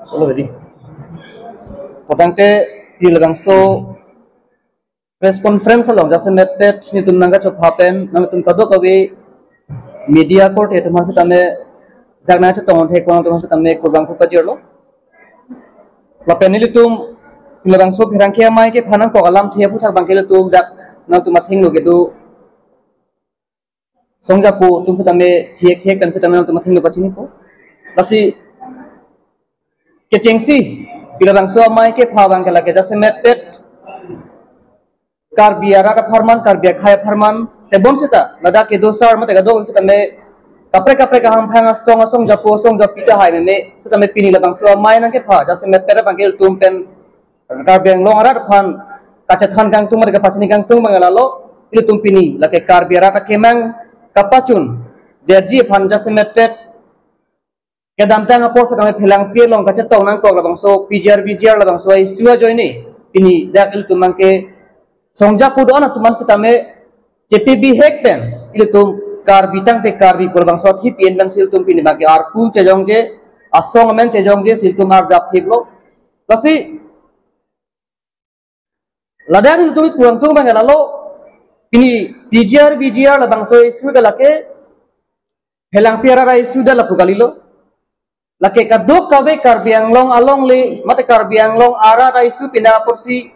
Solo jadi. Potangke di lebang so press conference along jasa mepet ni tum nangga chop happen nang tum kado kawi media court itu masih tame jagna cha tong thek pang tong tame kurbang ku pajirlo lapen ni tum lebang so phirang khia mai ke phanang ko alam thia pu thak bang ke tum dak nang tum mathing lo ke tu songja pu tum tame thiek thiek kan tame nang tum mathing lo pachini ko lasi ke chengsi lebang so mai ke phawang ke lage jasa mepet karbiara ka farman karbia khaya farman te bom sita lada ke dosar mate ga do sita me kapre ka ham phanga song japo song japita hai me sita me pini labang so mai nang ke pha jase me pera bangel tum pen karbiang long arat phan kachat khan gang tum ka pachni gang tum bangala lo il tum pini lake karbiara ka kemang kapachun derji phan jase me pet ke dam tang apor sa me philang pi long kachat tong nang ko labang so pjr labang so ai suwa joini pini dak il tum mangke Songja kudo na tuman kita me CPB hack pen itu tum kar bitang te kar bi kurbang sot hi pien dan sil tum pini bagi arku cejong je asong men cejong je sil tum ar jap hip lo lasi ladan itu puang tum bang lalo pini PGR labang so isu dalake helang piara ra isu dal pu kalilo lake kadok kawe kar biang long along le mate kar biang long ara ra isu pinda porsi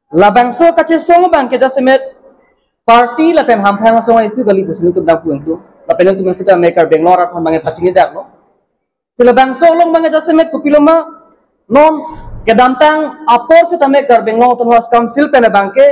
labang so kache song bang ke jase met party la pen ham phang song isu gali busin tu dap puang tu la pen tu masita maker benglora tham bangai pachini dak lo sila bang so long bangai jase met kupiloma non ke dantang apor tu tame kar benglong tu has council pen bangke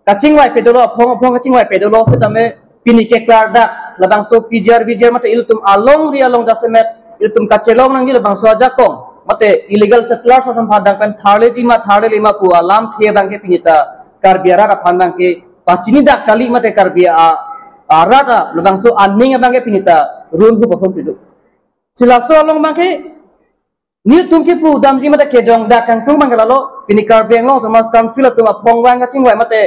kaching wai pedolo phong kaching wai pedolo tu tame pini ke klar dak labang so pjr mate iltum along ri along jase met iltum kachelong nang labang so ajakong mate illegal settlers asan phadang kan tharle jima tharle lima pu alam the bangke pinita karbiara ka phandang ke pachini dak kali mate karbia arata lebang so anning bangke pinita run hu perform sidu silaso along bangke ni tumki pu damji mate kejong dak kan tung bangke lalo pini karbiang long tomas kam fila tu apong wang kaching wai mate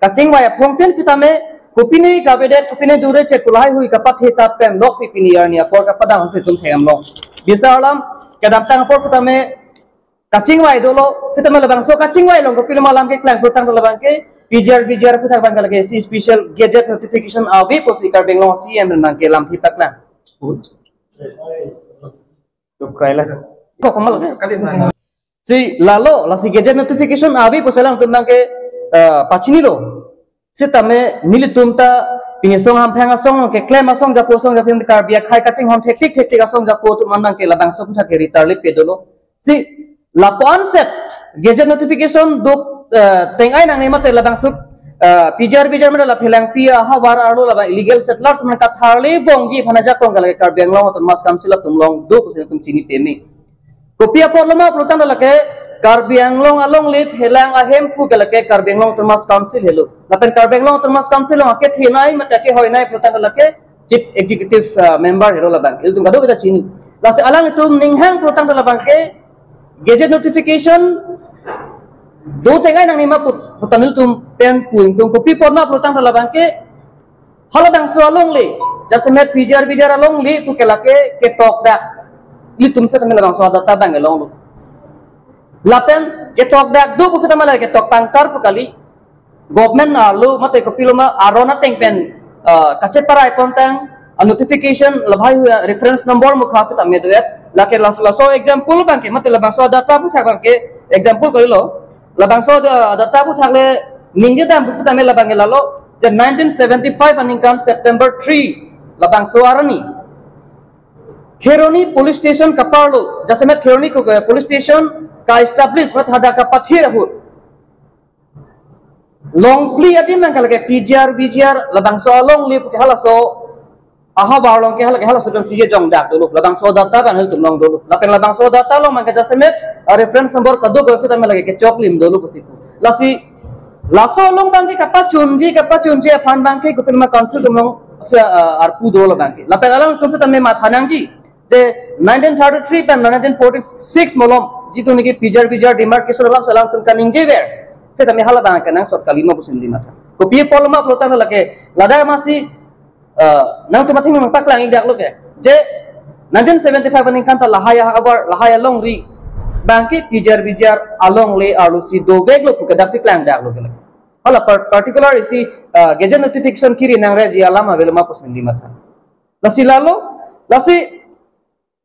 kaching wai apong ten fitame kupini kabedet kupini dure cek kulai hui kapat hita pen lok fi pini arnia por ka padang fi tum thegam long bisa alam kadang tang por futame kaching wai dolo futame labang so kaching wai long kopil malam ke klang futang dolo bangke pjr futang bangke lagi si special gadget notification awi posi karbeng long cm bangke lam hitak lang to kaila ko komal si lalo la si gadget notification awi posalang tumang ke pachini lo sitame nilitumta pingisong ham phanga song ke claim asong japo song japim karbia khai kaching ham thektik asong japo tu manang ke labang so putha ke ritarli pedolo si lapan set gadget notification do tengai nang mate labang so pjr mate la phelang pia hawar arlo labang illegal settlers man ka tharli bongji phana jakong kala karbia long ton mas kam silap tum long do kusen tum chini temi kopia porlama protang dalake karbiang long along lit helang ahem pu galake karbiang long termas council helo lapen karbiang long termas council long ke thinai mate ke hoinai protang galake chief executive member helo labang il tum gado kita chini lase alang tum ninghang protang labang ke gadget notification do tengai nang nima putanil tum pen puing tum kopi porma protang labang ke haladang so along le jasemet pjr along le tu kelake ke tok da li tum se tamela bang so data bang along lo lapen ketok dak du ku kita malai ketok tangkar pukali government alu mate ko piloma arona tengpen kacet parai kontang notification labhai reference number mukha fit ame duet lake so example bangke mate labang so data pu thak bangke example kolilo labang so data pu thakle ninje dam pu tame labang lalo je 1975 aningkan September 3 labang so arani Kheroni police station kaparlo jasemet Kheroni ko police station ka establish mat hada ka pathir hu long pli adim nang kala ke pjr labang so long li ke hala so aha ba long ke hala so don siye jong dak dulu labang so data kan hel tum long dulu lapen labang so data long man ka jasemet reference number ka do go fit am lage ke choklim dulu kusiku lasi laso long bang ke kapa chunji phan bang ke kupin ma council tum long arpu dolo bang ke lapen alang tum se tamme ma thanang ji je 1933 pen 1946 molom jitu niki pjr demarcation alam salam tun kaning jeber te tami hala bang kanang sot kalima pusin lima kopi polma plotan lake lada masih nang tumating memang paklang igdak lo ke je 1975 ning kan lahaya abar lahaya long ri bangke bijar along le alu si do beg lo pukadak si klang dak lo gele hala particular isi gadget notification kiri nang reji alama velo mapus ni mata lasi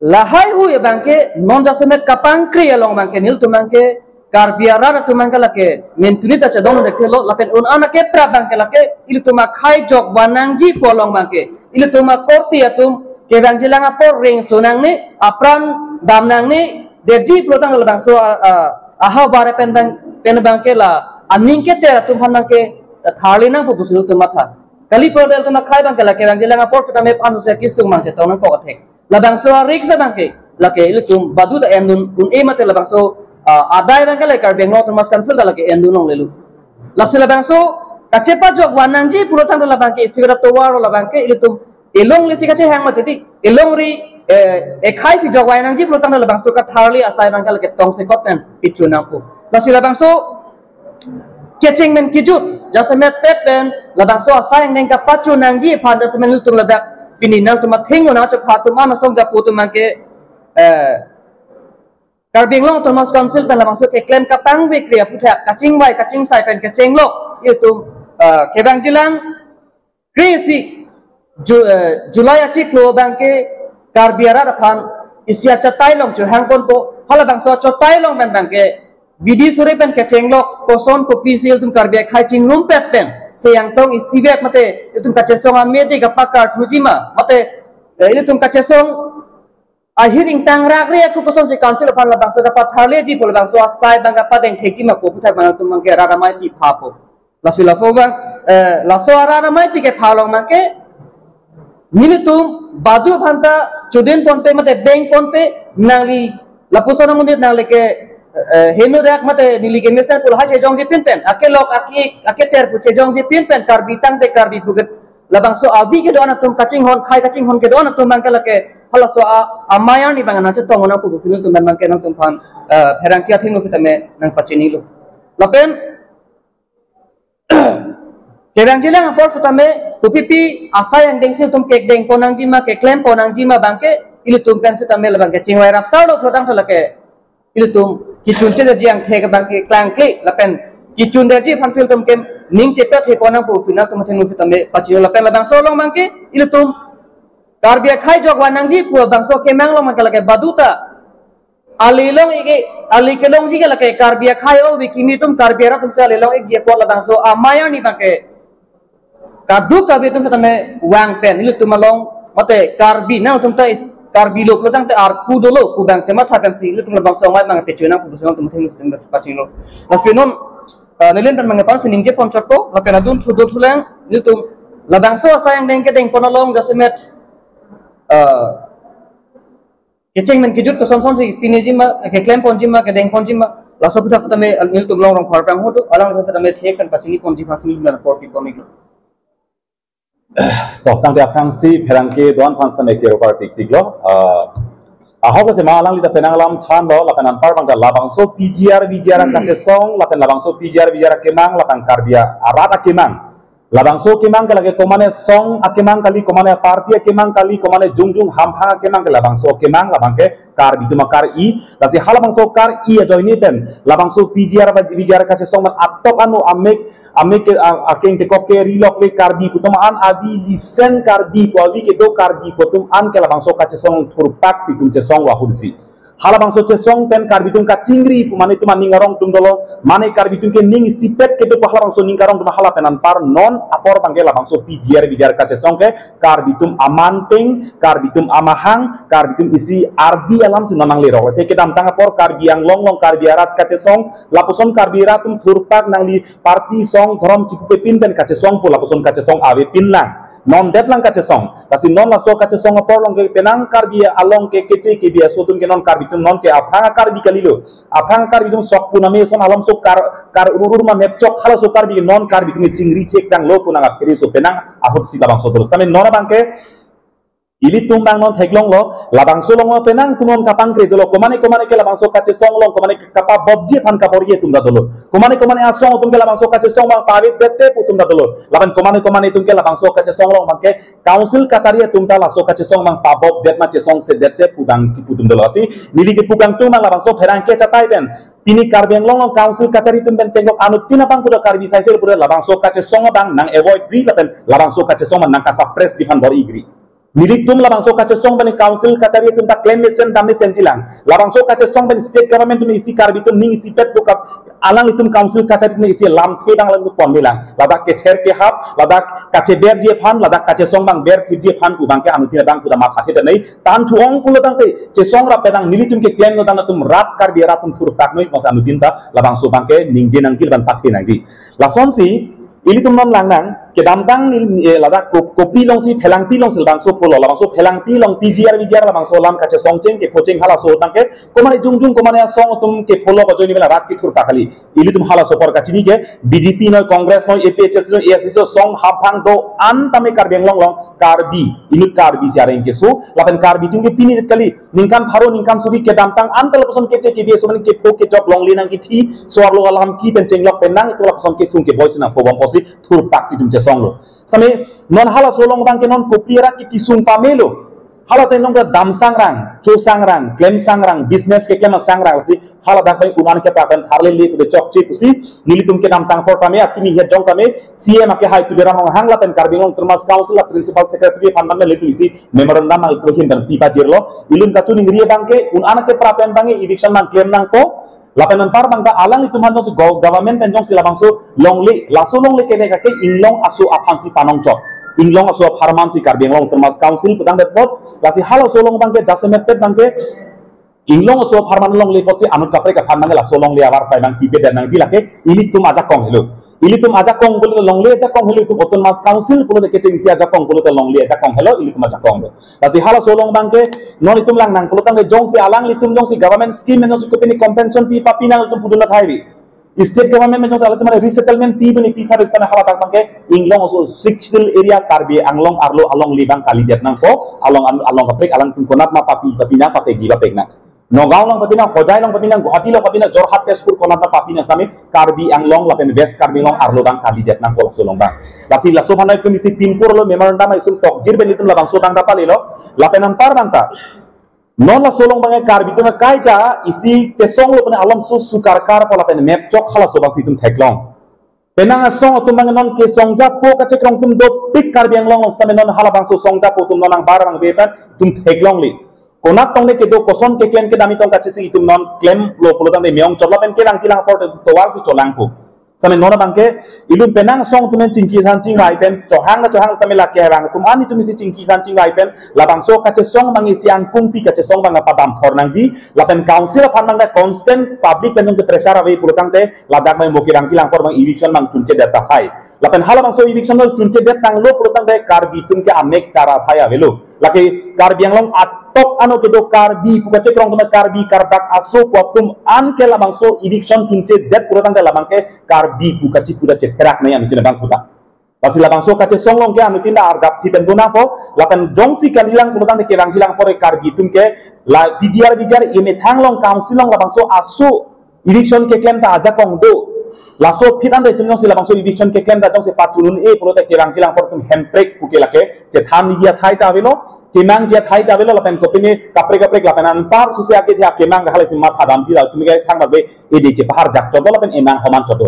lahai hu ya bangke non jasemet kapang kri along bangke nil tu bangke karbiara tu bangke lake mentuni ta chadong de kelo lapen un anake pra bangke lake ilu tu makai jok wanangji polong bangke ilu tu makorti atum ke bangke lang apor ring sunang ni apran damnang ni deji protang lebang so aha bare pen bangke la aning ke tera tum han bangke thali nang pu busul tu matha kali prodel tu makai bangke lake bangke lang apor fita me panu se kisung mangke tong nang ko athek labang so rik sa bangke lake ilu tum badu da endun un e mate labang so adai bangke lake kar bengno tu mas kan fil da lake endun nong lelu lasi labang so kacepa jok wanangji protang da labangke sigara to waro labangke ilu tum elong lisi kace hang mate ti elong ri ekai fi jok wanangji protang da labang so ka tharli asai bangke lake tong se koten pichu nang pu lasi labang so kecing men kijut jasemet pepen labang so asai neng ka pacu nangji pada semen lutung ladak pini nang tumat hingo na chop hatu mana song ga putu mangke karbing long tumas council pen labang so ke claim ka pang we kriya putha kacing wai kacing sai pen kecing lo itu kebang jilang krisi Julai acik lo bangke karbiara depan isia catai long cu hangpon po hala bang so catai long ben bangke bidi sore pen kecing lo koson kopi sil tum karbia khai ting room pet pen sayang tong isi vet mate itum kacesong amedi ka pakar tujima mate ile tum kacesong akhir ing tang rak re aku koson si council depan la bang so dapat harle ji pol bang so asai bang ka padeng thekima ko puthai bang tum mangke rara mai pi phapo la so bang la so rara mai pi ke phalong mangke Nili tum badu bhanta chudin ponpe mate bank ponpe nangli lapusana mundit nangli ke henu rak mate nili ke mesen pul ha chejong ji pin pen ake lok ake ter pu chejong ji pin pen karbi tang te karbi buget labang so avi ke dona tum kaching hon khai kaching hon ke dona tum bangke lake hala so amaya ni bangana che tong ona pu fil tum bangke nang tum phan pherang kia thingu fitame nang pachini lo lapen Kerang jelang apor futame tupipi asa yang dengsil tum kek deng ponang jima ke klaim ponang jima bangke ilu tum pen futame le bangke cingwai rap sao lo protang thala ke ilu tum kicun ce jiang the ke bangke klang kli lapen kicun de ji phan fil tum kem ning cepet he ponang pu final tum thenu futame pachilo lapen labang so long bangke ilu tum karbia khai jog wanang ji pu bang so kemang lo mangke lake baduta alilong ige alikelong ji ke lake karbia khai o wikimi tum karbia ra tum sa alilong ik ji ko labang so amaya ni bangke Kadu kabi tum fatame wang pen ilu tumalong mate karbi nang tum ta is karbi lo plotang te ar ku dolo ku bang chema thakan si ilu tum labang sawai mang te chuna ku busang tum thing muslim paching lo la finon nilen tan mang pan sining je ponchak ko la pena dun thu thulang ilu tum labang so sayang deng ke deng ponalong gasemet kecing men kijut ko son si pinejima ke claim ponjima ke deng ponjima la so putha fatame ilu tum long rong farpang hotu alang fatame thek kan pachini ponji phasini na report ki komik toh tang dia pangsi perangke don pansta me kero par tik lo ahok te malang lida penanglam than lo la kanan par bangka labang so PGR ka che song la kan labang so PGR kemang la kan karbia arata kemang labang so kemang kala ke komane song akemang kali komane party kemang kali komane jungjung hamha kemang kala labang so kemang labang ke kar bituma kar I lasi halabang so kar I joini pen labang so PGR ka che song man atok anu amek akeng te koke rilok le karbi kutuma an abi lisen karbi ko abi ke do karbi kutum an ke labang so ka che song thurpak si tum che song wa hudsi halabang so che song pen karbi tum ka chingri mane tuma ningarong tum dolo mane karbi tum ke ning sipet ke do halabang so ningarong tum halapenan par non apor pangke labang so PGR ka che song ke karbi tum amanting karbi tum amahang karbi tum isi arbi alam si namang lero te ke dam tang apor karbi yang long karbi arat ka che song lapuson karbi ratum thurpak nang li party song dhorom chipupe pin pen ka che song po lapuson ka che song ave pin lang non det lang ka che song kasi non la so ka che song apor long ke penang karbi along ke kece ke biasa tum ke non karbi tum non ke aphang karbi kalilo aphang karbi tum sok puname son alam so kar urur ma mep chok hala so karbi non karbi tum chingri thek tang lo punang aperi so penang ahot si babang so terus tame non bangke Ili tumbang non teglong lo, labang solong lo penang tumon kapang kre dolo, komane ke labang so kace song lo, komane kapa bobji pan kaporiye tumda dolo, komane asong tum ke labang so kace song bang pawit dete putumda dolo, laban komane tum ke labang so kace song lo bangke council kacariye tumta la so kace song bang pabob det ma ce song se dete pudang putum dolo asi, nili ke pugang tumang labang so perang ke catai ben, pini karbeng long council kacari tum ben tenggok anu tina bang kuda karbi sai sel puda labang so kace song bang nang avoid gri laban labang so kace song nang kasap press di fan bori igri. Milik tum labang so kace song bani council kacari tum ta claim mesen dame sentilang labang so kace song bani state government tum isi karbi tum ning isi pet buka alang itum council kacari tum isi lam the bang lang pon bilang ladak ke ther ke hap ladak kace ber je phan ladak kace song bang ber thip je phan ku bang ke anu tira bang ku da ma phathe da nei tan thuong ku ladang te che song rap pedang milik tum ke claim no dang tum rat kar bi ratum thur tak noi masa anu tinta labang so bang ke ning je nang kil ban pakhe nang ji la som si ili tum nom lang nang ke damtang ni lada kopi long si phelang pi long silbang so polo labang so phelang pi long PGR labang so lam kache songcheng ke coaching hala so tang ke komane jung komane song tum ke polo ko joni bela rat ki thur pakali ili tum hala so por kachini ke BJP no Congress no APHS no ASC so song hapang do an tame kar beng long karbi inut karbi siareng ke so lapan karbi tum ke pini kali ningkan pharo ningkan subi ke damtang an tel person ke che ke so man ke po ke job long linang ki thi so arlo alam ki pen chenglok penang itu la person ke sung ke voice na po bom posi thur paksi tum song lo same non hala solong bang ke non kopiera ki kisung pamelo hala te nong dam sangrang cho sangrang klem sangrang business ke klem sangrang si hala dak bai uman ke papan harle li de chok chi kusi nilitum ke nam tang por pame akini he jong pame CM ke hai tu dera hang la pen karbingong termas council la principal secretary pandan le tu isi memorandum al prohin dan pipa jirlo ilum kacu ningri bang ke un anak ke prapen bang eviction man klem nang ko lapanan par bangka alang itu manjong si government penjong sila bangso longli laso longli kene kake inglong asu apansi panong chok inglong asu harman si karbeng long termas council petang depot lasi halo solong bangke jasemet pet bangke inglong asu harman long lepot si anut kapre ka phan laso long le awar sai bang pipe dan nang dilake ili tum aja kong helo ili tum aja kong bolu long le aja kong helo tum oton mas council bolu de kecing si aja kong bolu long le aja kong helo ili tum aja kong lasi halo solong bangke non itum lang nang bolu tang de jong si alang litum jong si government scheme no supini compensation pi papina tum puduna thaiwi state government में जो साले तुम्हारे resettlement fee बनी पीठा रिश्ता में हवा तक बंके इंग्लोंग उसो 6 area कार्बी अंगलोंग आरलो along libang kali det nang ko along kapek alang tum konat ma papi papina papek jiba pekna Nogao lang papina hojai lang papina Guwahati lang papina Jorhat Tezpur konat ma papina sami karbi anglong lapen west karbi long arlo bang kali det nang ko solong bang lasi laso hanai tum isi pinpur lo memorandum isul tok jir benitum labang so bang dapali lo lapenan par bangta non la solong bangai karbi tu kai ka isi cesong lo pene alam su sukar kar pola pene map chok hala so bang situm theklong penang song tum bang non ke song ja po ka cekrong tum do pik karbi ang long same non hala bang so song ja po tum non ang bar bang bepan tum theklong li konat tong ne ke do koson ke claim ke dami tong ka chisi tum non claim lo polo tang de meong chotla pen ke rang kilang por to wal si cholang pu same nona bangke ilum penang song tumen cingki san cing lai pen cohang tame la ke bang tum ani tum si cingki san cing lai pen labang so kace song bang isi an kumpi kace song bang apa dam thor nang ji lapen council of bang constant public pen se pressure away pulutang te ladak mai mokirang kilang por bang eviction bang chunche data hai lapen hala bang so eviction no chunche det tang lo pulutang te karbi tum ke amek cara thaya velo laki karbi yang long tok ano ke do karbi puka cekrong tum karbi karbak aso tum an ke labang so eviction chunche det pulutang te labang ke karbi buka cipuda ceterak na yan itina bang puta pasi labang so kace songlong ke anu tinda arjap tipen dona po lakan jongsi kalilang pulutang de kerang hilang pore karbi tum ke la bijar ime thanglong council long labang so asu eviction ke claim ta aja kong do laso pitan de tinong silabang so eviction ke claim ta jong se patulun e pulutang kerang hilang por tum hemprek puke lake cetham ni dia thai ta velo kemang dia thai ta velo lapen kopine kapre lapen anpar susia ke dia kemang hale tum ma phadam ti la tum ke thang babe e de che pahar jak chodo lapen emang homan chodo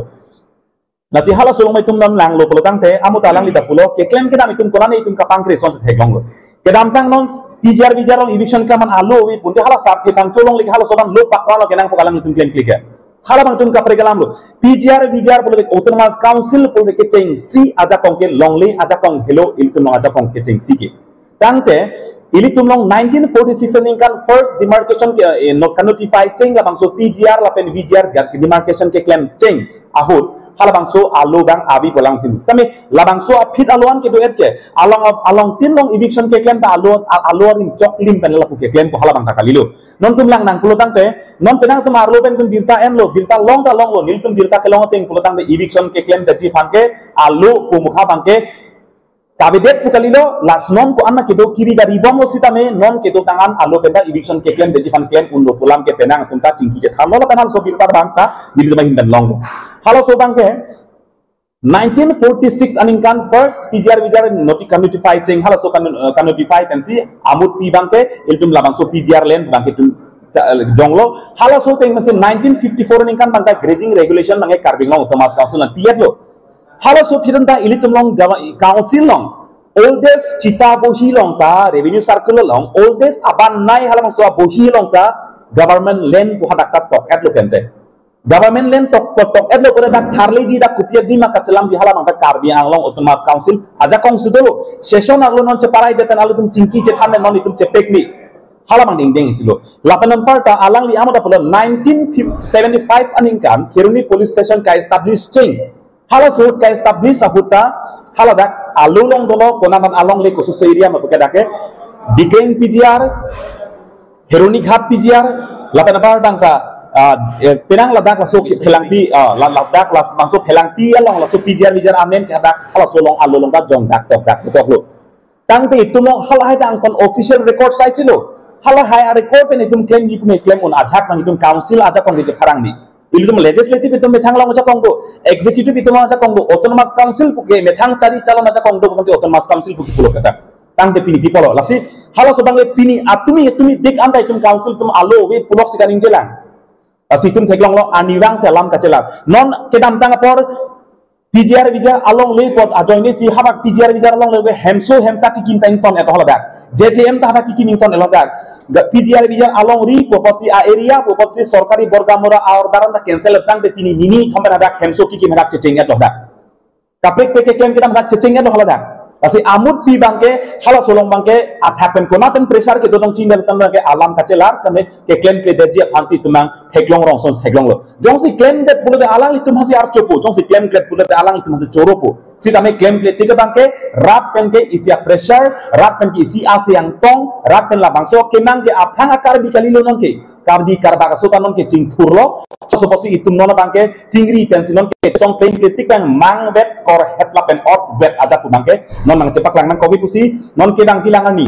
nasi hala solong mai tum nam lang lo polotang te amu talang lida pulo ke claim ke dam itum konane itum kapang kre son se theklong lo ke dam tang non bijar long eviction ka man alo wi punde hala sar ke tang cholong lik hala sodan lo pakka lo kenang pokalang itum claim klik hala bang tum kapre galam lo bijar polo de autonomous council polo de ke cheng si aja kong ke longli aja kong hello itum aja kong ke cheng si ke tangte ili tumlong 1946 ning kan first demarcation ke not notify cheng la bang so PGR la pen VGR demarcation ke claim cheng ahut hala bangso alo bang abi bolang tim same la bangso apit alon ke doet ke along tin long eviction ke claim ta alo rin chok lim pen la ke claim ko hala bang takalilo non tum lang nang pulutang te non penang tum arlo pen tum birta en lo birta long lo nil tum birta ke long teng pulutang de eviction ke claim ta ji phan ke alo ko mukha bang ke Kabinet bukalilo las non ko anna kedo kiri dari bom lo sitame non kedo tangan alo penda eviction ke claim deji fan claim undo pulam ke penang tunta cingki je thalo la penal so bil par bangka bil ma hindan long halo so bangke 1946 aningkan first PGR notify ceng halo so kan notify kan si amut pi bangke iltum labang so PGR len bangke tum jonglo halo so teng mesin 1954 aningkan bangka grazing regulation bangke carbing long Thomas Council na piat lo halo so firanda ilitum long council long oldest cita bohi long ta revenue circle long oldest aban nai halang so bohi long ta government land ko hadak tok at lo kente government land tok at lo ko dak tharle ji dak kupiya di maka selam di halang ta Karbi Anglong Autonomous Council aja kong sudolo session aglo non ceparai detan alu tum cingki cet hamen non itum cepek ni halamang ding ding silo lapanan parta alang li amada pula 1975 aningkan Kiruni police station ka establish ceng halo suut ka establish ahuta halo dak alulong dolo konaman along le khusus area ma pake Digeng PGR Heroni Ghat PGR lapan apa dangka penang ladak lasuk helang pi ladak langsung helang pi along lasuk PGR amen kadak halo solong alulong ka jong dak tok lo tang te itu long hal hai dang kon official record site silo hal hai record pen itum claim un ajak mang itum council ajak kon je parang ni ilum legislative itu methang lang aja kongdo executive itu aja kongdo autonomous council puke methang cari calon aja kongdo bukan autonomous council puke pulo kata tang de pini pipolo lasi halo sebangai pini atumi dik anda itu council tum alo we pulok sikaning jelang lasi tum teklong lo anirang selam kacelang non kedam tang apor PGR along le pot ajoine si habak PGR along le hemso hemsa kikin tain ton eto haladak JJM ta habak kikin ton elodak PGR along ri poposi area poposi sorkari borgamora aur daranda cancel tang de tini nini khamera dak hemso kikin dak ceceng eto dak kapek peke kem kita dak ceceng eto haladak pasi amut pi bangke hala solong bangke athapen konaten pressure ke dodong cindel tan ke alam kacelar same ke claim ke deji fansi tumang heklong rong son heklong lo jong si claim det pulo de alang litum hasi ar chopo jong si claim ke pulo de alang litum hasi choropo si tame claim ke tiga bangke rat pen ke isia pressure rat pen ke isi asiang tong rat pen la bangso kemang ke aphang akar bikali lo non ke kardi karbaga so tanon ke cing thurlo so posi itum non bangke cingri pensinon ke song claim ke tik bang mang bet kor hetla pen ot bet aja pu bangke non mang cepak lang nang kopi pusi non ke dang kilangan ni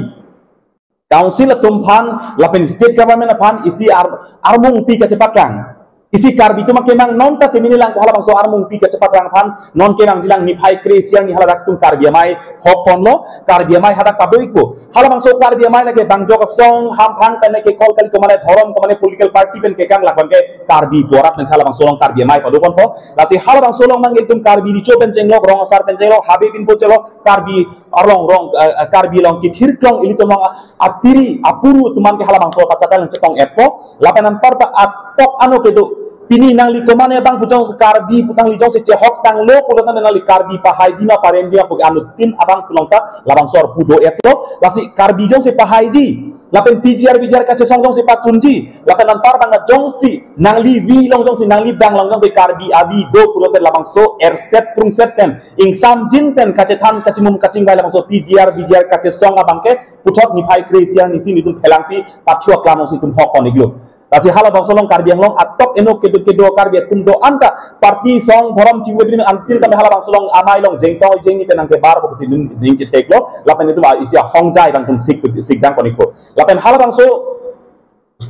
council tumphan lapen state government aphan isi armung pi ke cepak lang isi karbi tu makemang non ta temini lang ko hala bangso armung pi ke cepak lang phan non ke dang dilang ni phai kresiang ni hala dak tum karbi mai hopon lo karbi mai hadak paboi ko hala bangso karbi mai lage bangjo ka song ham phang kan ke kol kali ko mane thorom ko mane political party pen ke kang lakban ke karbi borat men hala bangso long karbi mai padokon po lasi hala bangso long mangel tum karbi di choben chenglok rong asar pen chenglok habe pin po chelo karbi arlong rong karbi long ki thirklong ili to mang atiri apuru tuman ke hala bangso kacatal cetong epo lapanan parta atok anu ke do pini nang li komane bang pujong karbi putang li jong se chehok tang lo pulatan nang li karbi pahai dina parendia pug anu tin abang tulongta labang sor pudo eto lasi karbi jong se pahai di lapen PGR kace song jong se patunji lapen nan par bang jong si nang li vi long jong si nang li bang long jong se karbi abi do pulatan labang so erset prung set pen ing sam jin pen kace than kace mum kacing bai labang so PGR kace song abang ke puthot ni phai kresian ni si ni tum phelangpi pathuak lamong si tum hokon iglo Kasi hala bang solong karbiang long atok enok kedo karbiat tundo anta parti song thorom ciwe bin antil kami hala bang solong amai long jengtong jeng ni penang ke bar ko si ding cetek lo lapen itu isia hongjai bang tum sik dang koniko lapen hala bang so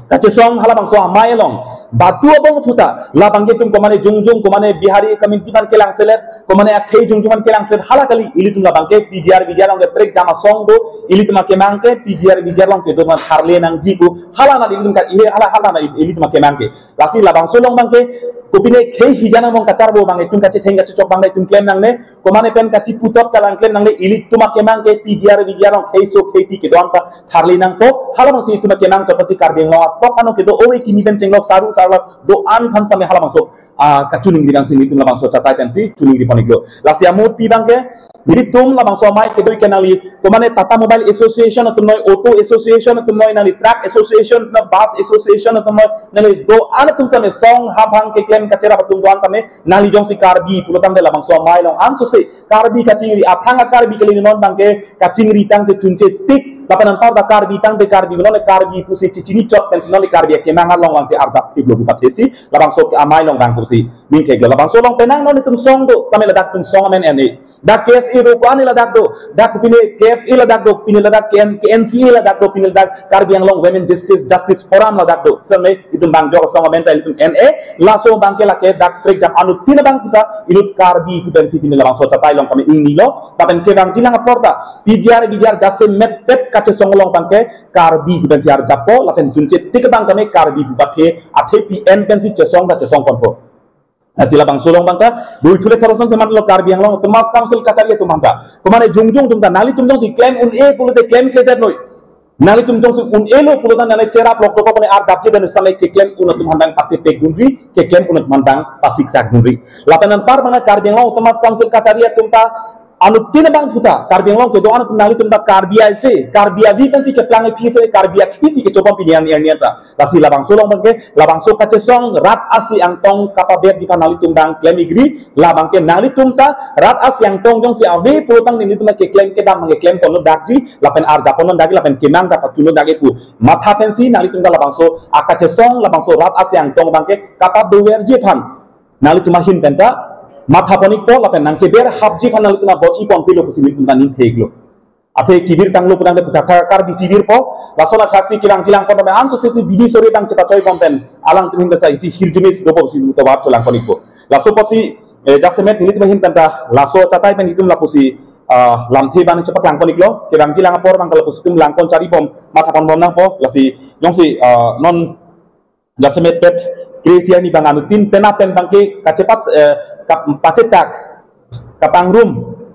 kace song hala bang so amai long batu abang puta labang getum komane jungjung komane bihari kamintiman kelang selet komane akhei jungjuman kelang selet hala kali ili tum labang ke PGR long ke prek jama song do ili tum ke mangke PGR long ke do man harle nang jiku hala na ili tum ka ile hala na ili tum ke mangke lasi labang solong bangke kopine khei hijana mong kacar bo bang tum kace thenga chok bang tum claim nang ne komane pen kaci putot kalang claim nang ne ili tum ke mangke PGR long khei so khei ti ke do anta harle nang to hala bang si tum ke nang to pasi karbeng long atok anu ke do owe kimi ben cenglok saru do an phan same hala masuk kacuning di sini tum labang so catai pensi cuning di paniklo lasi amut pi bangke jadi tum labang so mai kedoi kenali komane Tata Mobile Association atau noi Auto Association atau noi nali Truck Association na Bus Association atau noi nali do an tum same song habang ke claim kacera patung do an tame nali jong si karbi pulotam de labang so mai long an so se karbi kacing ri aphanga karbi kali non bangke kacing ri tang ke tunce tik lapanan par da karbi tang de karbi non karbi pusi cicini chot pen non karbi ke mangan long lang si arjap tiblo bupat hesi labang so amai long bang pusi min ke labang so long penang non tum song do kami ladak tum song men ene da kes e ro kwani ladak do dak pine kf e ladak do pine ladak KNC ladak do pine ladak karbi yang long women justice forum ladak do sene itum bang jog song men tal itum NA la so bang ke la ke dak prek dak anu tina bang kita inut karbi ku pensi pine labang so tatai long kami ini lo tapen ke bang dilang porta bijar jasse met pet kace songlong bangke karbi ku pensi ar japo laten junce tik bang kami karbi bubathe athe PN pensi cesong da cesong konpo asila bang solong bangka dui thule thoroson seman lo karbi yang long temas council kacaria tu mangka kumane jungjung tumta nali tumjong si claim un e pulute claim kleter noi nali tumjong si un e lo pulutan nale cera blok doko kone ar japje dan stale ke claim un tum handang patte pek dunri ke claim un tum handang pasik sak dunri latenan par bangka karbi yang long temas council kacaria tumta anu tina bang puta karbiang long ke do anu nali tumta karbia ise karbia vi pensi ke plangai pise karbia kisi ke copom pinian niata lasi labang solong bangke labang so kace song rat asi ang tong kapaber di panali tumbang claim igri labang ke nali tumta rat asi ang tong jong si ave pulutang ni tumta ke claim ke dam ke claim kono dakji lapen ar japon dagi lapen kimang dapat tuno dagi pu matha pensi nali tumta labang so akace song labang so rat asi ang tong bangke kapab dower jepan nali tumahin penta matha panik po lapen nang keber habji kanal tuna bo ipon pilo pusimi tunta nin theglo ate kibir tanglo pudang de kar bisibir po lasona khaksi kilang kilang ko me anso sisi bidi sore tang cepat coy pompen alang tumin besa isi hirjumis do po pusimi to bat colang panik po laso posi jaksemet nilit mahin tanta laso catai pen itum lapusi lamthe ban cepat lang panik lo kilang kilang por bang kalau pusitum lang kon cari pom matha pon bom nang po lasi yongsi non jaksemet pet kresia ni bang anu tin penapen bangke kacepat pacetak kapang room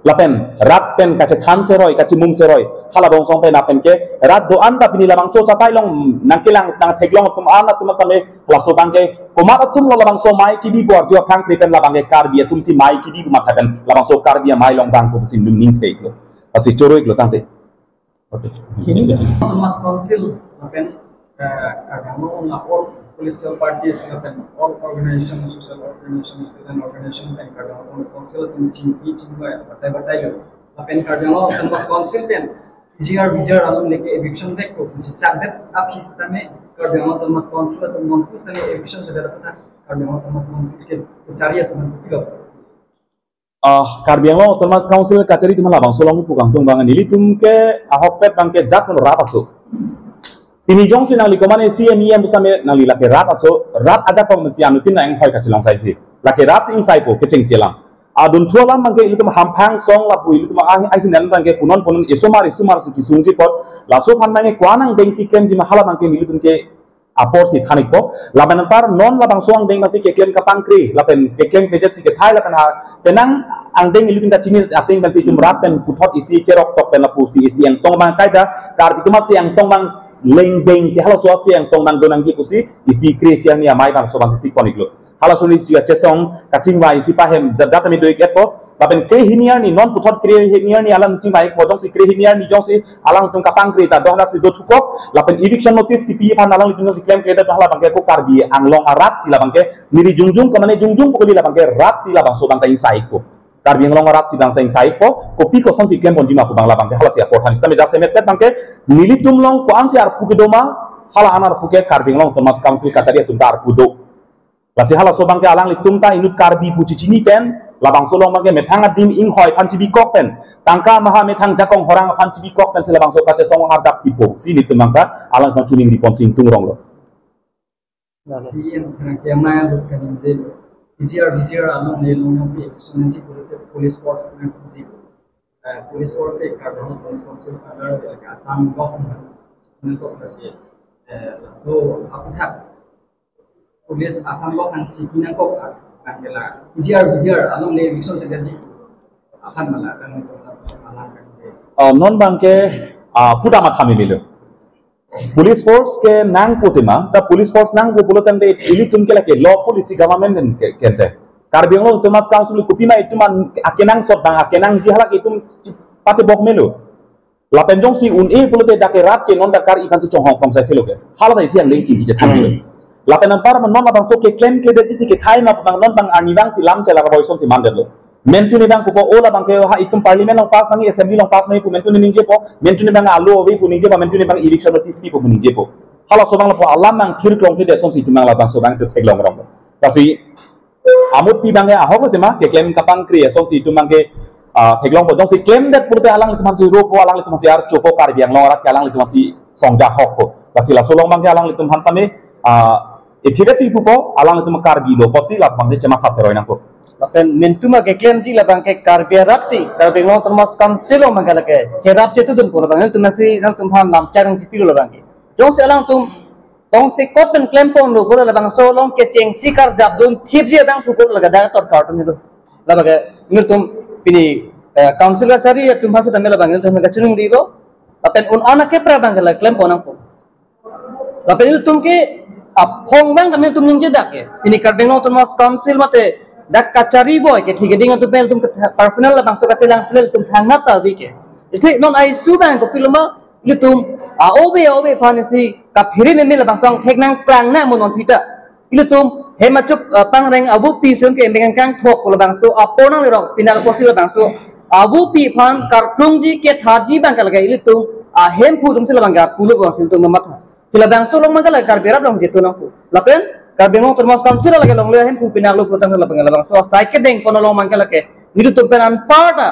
lapen rat pen kace than seroi kace mum seroi hala bong song pen apen ke rat do anda pini labang so catai long nangkilang nang theglong tum ana tum kame laso bangke komara tum lo labang so mai kibi bor jo phang kripen labang ke karbia tum si mai kibi bu mathakan labang so karbia mai long bang ko sin dum ning theglo asi choroi glo tante okay kini mas council lapen agamo ngapor political parties and all organizations, social organizations, student organizations, and Cardinal Council in Chimpi, Chimba, Batai, Apen Cardinal Thomas Council, then Vizier along like eviction back to check that up his time, Cardinal Thomas Council, the Montus and eviction, so that Cardinal Thomas Council, the Chariot, Karbiang lo Thomas Council kacari tu malah bang solong pukang tung bangan ini tumke ahok pet bangke jat menurut rapasu. Ini jong si nang likomane CMEM busame nang laki rat aso rat aja kong mesti anu tin nang hoi kacilong sai si laki rat sing sai po kecing silang adun tua lam bangke ilu tuma hampang song lapu ilu tuma ahi nan bangke punon isomar si kisungji pot laso pan bangke kuanang deng si kem jima hala bangke ilu tumke apor si thanik po laban par non labang soang deng masih keklem kapang kri lapen keklem kejet si kethai lapen ha penang ang deng ilu tumka cini ating ban si tumrat pen putot isi cerok tok pen lapu si isi yang tong bang kaida kar itu masih yang tong bang leng deng si halo suasi yang tong bang donang gitu si isi kri si yang ni amai bang so bang si koniklo halo suni juga cesong kacing wa isi pahem data mi doi kepo lapen kri hiniar ni non putot kri hiniar ni alang cing baik bodong si kri hiniar ni jong si alang tung kapang kri ta doh lak si do tukok lapen eviction notice ki pi pan alang litung si claim kreda dah bangke ko karbi anglong arat sila bangke miri jungjung kemane jungjung pokoli la bangke rat sila bang so bang tai sai ko karbi anglong arat sila tai sai ko kopi ko son si claim bon dima ko bang la bangke hala sia ko han same jase met bangke mili tumlong ko an si ar puke doma hala anar puke karbi anglong Thomas Council kacaria tumta ar pudo lasi hala so bangke alang litumta inut karbi puci cini pen labang solong bangke metang dim ing hoi panci bikok pen tangka maha metang jakong horang panci bikok pen sila bang so kace song har jak tipo sini tumangka alang kan cuning ripon sing tungrong lo si yang kena bukan injil vizier along nelong si sunensi police force and police force ke Cardinal Police Council under Assam government untuk masih so aku tak police Assam government cikinan kok angela vizier along le vision segaji akan malah kan non bangke puda mat kami milo police force ke nang putima ta police force nang bu pulotan de ili tumke lake lawful isi government den kente karbiang lo Thomas Council kupina itu man akenang sot bang akenang dihalak itu pate bok melo la penjong si un e pulote dakerat ke non dakar ikan si chong hong kong sai selo ke hala dai si ang leng chi je thang la penampar man non bang so ke claim ke de si ke thai ma bang non bang anibang si lam chela boy son si mandel lo mentu ni bang ko ola bang ke ha itum parliament long pass nangi assembly long pass nai pu mentu ni ninje po mentu ni bang alu ovi pu ninje pa mentu ni bang election notice pi pu ninje po hala so bang la po alam mang thir klong ti de som si tumang la bang so bang tu thek long rong kasi amut pi bang ya ahok tema ke claim kapang kri som si tumang ke thek long po dong si claim that purte alang itu masih ro po alang itu masih ar chopo kar biang long rat alang itu masih songja hok po kasi la so long bang ke alang itu han same efficacy pupo alang itu makar bilo posi lat bang de chema khaseroi nang ko lapen mentuma ke claim ji la bang ke karbia rapti karbia no termas council mang kala ke cerap itu dun ko bang tu nasi nang tum han lam charang si pilo la bang ke jong se alang tum tong se kot pen claim pon ro ko la bang so long ke cheng sikar jab dun thip je bang tu ko la da tor fart ni do la bang ke mir tum pini council ka cari tum ha su tamela bang tum ka chunung di do lapen un ana ke pra bang la claim pon ko lapen tum ke phong bang kami tum ning jedak ya ini karbia no termas council mate dak kacari boy ke thiga ding tu pel tum personal la bang so kacelang sel tum thangna ta bi ke itu non ai su bang ko pilma itu tum obe panisi ka phiri ne la bang song thek nang plang na monon thita itu tum hema chup pang reng abu pi sun ke dengan kang thok la bang so aponang le rok pinal posi la bang so abu pi phan kar plung ji ke thaji bang ka laga itu tum hem pu tum sila bang ga pulo bang sil tum mat sila bang so long mangala kar berap long jetu nang pu lapen karbia no termas council lagi long le hem pu pinal lo protang la bang la bang so saike deng kono long mangala ke itu tum penan parta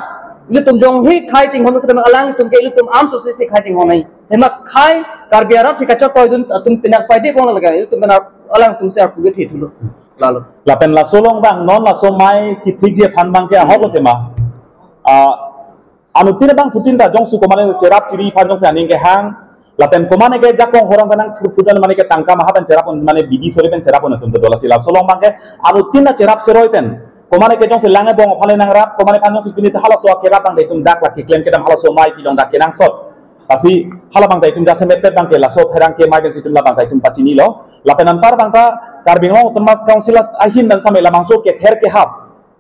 itu tum jong hi khai ting honu tum alang tum ke itu tum am so si khai ting honai hema khai karbia rap fika chot toy dun tum pinak faide pon laga itu tum penar alang tum se apu ge thilu lalu lapen la solong bang non la so mai ki thije phan bang ke ahok tema anutin bang putin da jong su ko mane cerap ciri phan jong sa ning ke hang laten ko mane ke jakong horang banang pudan mane ke tangka mahaban cerap on mane bidi sore pen cerap on tum to dola sila solong bang ke anutin na cerap seroi pen ko mane ke jong se lange bong phale nang rap ko mane phan jong su pini ta hala so ke rap bang de tum dak la ke claim ke dam hala so mai pi dong dak ke nang sot asi hala bang de tum jase mepet bang ke la so pherang ke mai si tum la bang de tum pachini lo lapen par bang ka karbia no termas council ahin dan sampai la bang so ke ther ke hap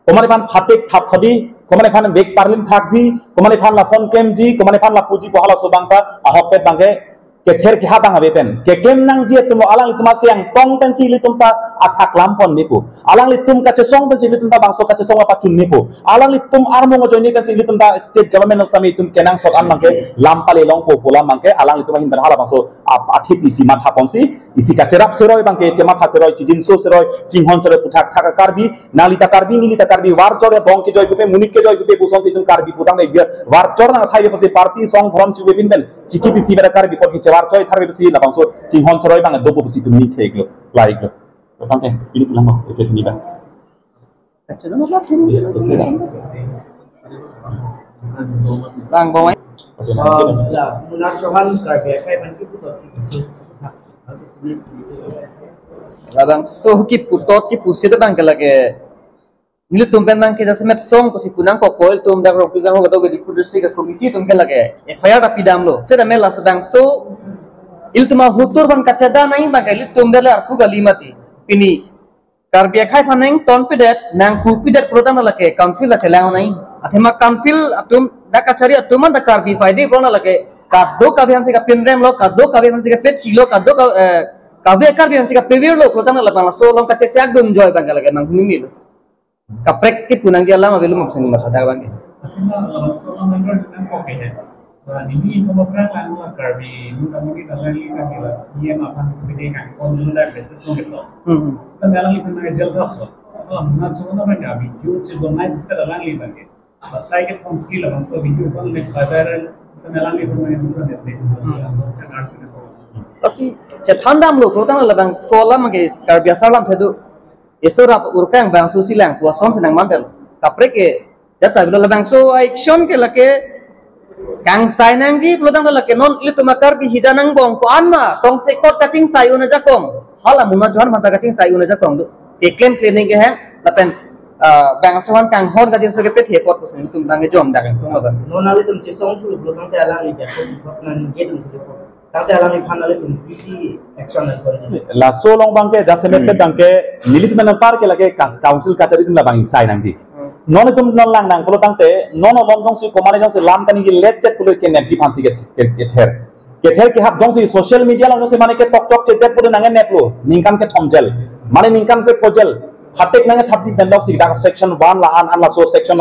ko mane phan phatek thap khadi ko mane phan bek parlim thak ji ko mane phan la son kem ji ko mane phan la puji ko hala so bang ka ahok pet bang ke ther ke habang abe pen ke kem nang ji tum alang litum siang tong pen si litum ta athak lampon nipu alang litum ka chesong pen si litum ta bangso ka chesong pa chun nipu alang litum armo ngo joni pen si litum ta state government of sami tum kenang sok an mangke lampale long po pola mangke alang litum hin hala bangso athi pisi matha ponsi isi ka cerap seroi bangke cema tha seroi chijin so seroi jinghon seroi puthak thaka karbi nilita karbi war chore bong ke joy gupe munik ke joy gupe buson si tum karbi putang ne war chor na thai pasi party song thorom chu bin ben chiki pisi bera karbi pot ke war choi thar besi la bangso jinghon seroi bang do pasi tum ni thek lo like lo tang ke ini pulang mo ke ni ba Kacau lah ini lang bawah lah munat sohan karbia kai man ki putot labang so ki putot ki pusit bang ke lage nilu tumpen bang ke jase met song ko si kunang ko koil tum dak represent ho gato di food district committee tum ke lage FIR api dam lo sida mela sedang so il tuma hutur ban kacada nai bang ke il tum dela arpu galimati ini karbia khai phaneng ton pidet nang pu pidet program lage council la chelang nai athema council atum dak kachari atuman dak karbi faide prona lage kado kabihan sika pinrem lo kado kabihan sika pet chilo kado kabia kabihan sika preview lo program la bang so long kacecak dun joy bang ke lage nang humi lo kaprek ki punang dia lama belum mapsing masada bang ke so long member dan kopi है ini como perang lalu karbi mungkin dalam ini kan jelas dia makan kemudian kan konsumen bisnis gitu setelah dalam itu mereka jual berapa mana cuma mereka video coba main sisa dalam ini bang batai ke form feel lah so video kan mereka viral setelah dalam itu mereka bukan kasi cethandam lo program la bang solam ke karbi asalam thedu esora urkang bang susilang puason senang mantel kaprek ke jata bila la bang so action ke lake kang sainang ji plodang la ke non ilu tumakar bi hijanang bong ko anma tong se kot kacing sayu na jakong hala muna johan mata kacing sayu na jakong do eklem training ke ha lapen bang sohan kang hon kajin so ke pet he pot pusin tum dang jom dang tum ba non ali tum chisong tu plodang te alang ni ke nan gedum tu tante alang ni phan ali tum bisi action na kon la solong bang ke jase mepet bang ke nilit men par ke lage council kachari tum la bang sai nang ji non tum non lang nang polo tangte non non jong si komane jong se lam kani gi let chat pulo ke net gi phansi ke ther ke hab jong si social media long se mane ke tok tok che det pulo nangen net lo ningkan ke thomjel mane ningkan ke projel hatek nang thapti pendok si dak section 1 la an la so section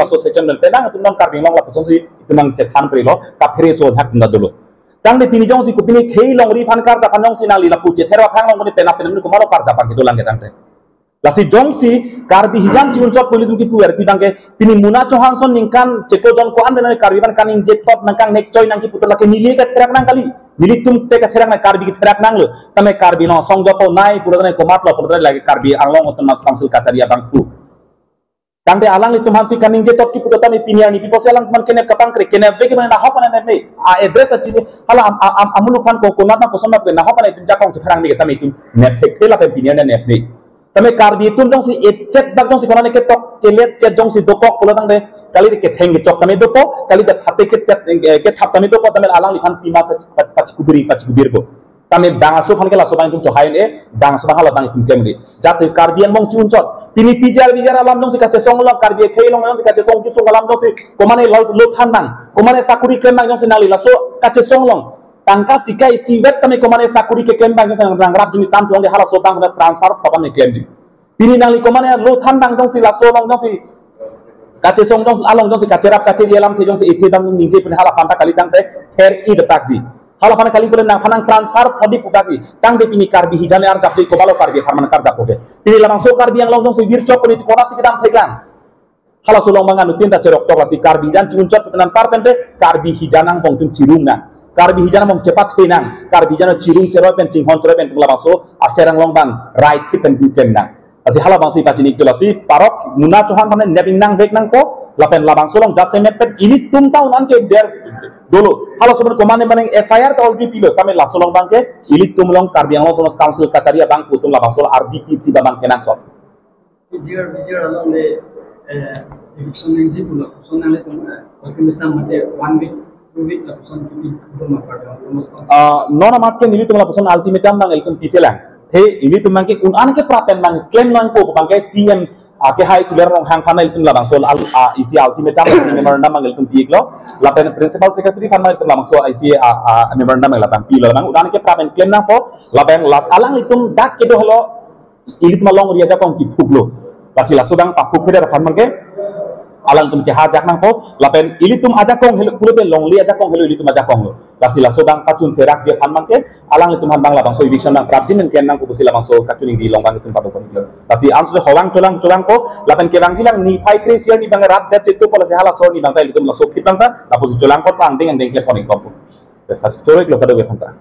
ben penang tum nang karbing long la puson si tumang che than pri lo ka phre so thak na dulu tang de pini jong si kupini khei long ri phan kar japan jong si nali la pu che therwa phang long ni pena pen ko maro kar japan ki tulang ke tang te lasi jong si karbi hijan ciun cot poli tum ki puer ti bangke pini muna chohang son ningkan ceko jon ko ande na karbiban kaning je top nangkang nek coy nang ki putul la ke nili ka therak nang kali nili tum te ka therak na karbi ki therak nang lo tame karbi no song jopo nai pura na ko matlo pura lagi karbi anglong oton mas council kataria bang pu tande alang li tumhan si kaning je top ki putul tame piniar ni pipo selang tuman kene kapang kre kene be ke mana na hopana ne a address a chini hala amulu khan ko konat na ko somna ke na hopana tum jakong therang ni ke tame tum ne phek thela pe piniar ne ne tame karbi tun jong si ecet bak jong si konane ke tok kelet cet jong si dopok pula tang de kali de ke theng ke chok tame dopok kali de thate ke thap tame dopok tame alang li khan pima pach kubir ko tame bangaso khan ke la sobang tum chohain e bangaso hala tang tum kemri jate karbi ang mong chun chot pini pijar alam jong si kache song la karbi khei long jong si kache song ki song alam jong si komane lo than nang komane sakuri ken nang jong si nali la so kache song long tangka sikai sivet tame komane sakuri ke ken bang jong rang rap jini tam tuang de hala so bang na transfer papan ne claim ji pini nali komane lo than bang jong si la so long jong si kache song jong along jong si kache rap kache di alam the jong si ite bang ninje pun hala panta kali tang te her I de tak ji hala pana kali pun nang panang transfer phodi putaki tang de pini karbi hijane ar japti ko balo karbi harman kar japoke pini lamang so karbi yang long jong si virchok pun kona si kedam theklan hala so long mangan utin ta cerok tok la si karbi jan ciuncot penan parpente karbi hijanang bong tum cirung na karbi hijana mong cepat henang karbi hijana cirung seroi pen cinghon seroi pen tungla baso aserang long bang right tip pen buken nang asi hala bang si pacini kilo si parok muna tuhan pane nebing nang bek nang ko lapen labang solong jase mepet ini tum taun an ke der dulu hala soben komane maneng FIR ta oldi pilo kame la solong bang ke ini tum long karbi yang long tumas council kacaria bang putum labang sol RDPC babang kenang sot bijir along de eviction nang ji pula sonale tum ultimatum mate 1 week nona mat ke nili tumla person ultimatum bang elkum tipelang the ini tumang ke unan ke prapen bang claim nang ko bang ke CM ke hai tuler rong hang panel tumla bang sol isi ultimatum memorandum bang elkum tieklo lapen principal secretary panel tumla bang so isi memorandum bang lapang pilo bang unan ke prapen claim nang ko lapen alang itum dak ke do helo ilit malong ria jakong ki phuglo pasila subang pakuk peder pan bang ke alang tum jahajak nang ko lapen ilitum ajakong helu pulote longli ajakong helu ilitum ajakong lo lasila sobang pacun serak je han mangke alang itum han bang labang so eviction nang prabjin ken nang ko busila bang so kacuni di longbang itum padu ko lasi ansur howang tulang ko lapen ke bang gilang ni pai kresia ni bang rat det itu pola se hala so ni bang ta ilitum la so pit bang ta la posi tulang ko pang ding kle poning ko lasi chorek lo kado be phanta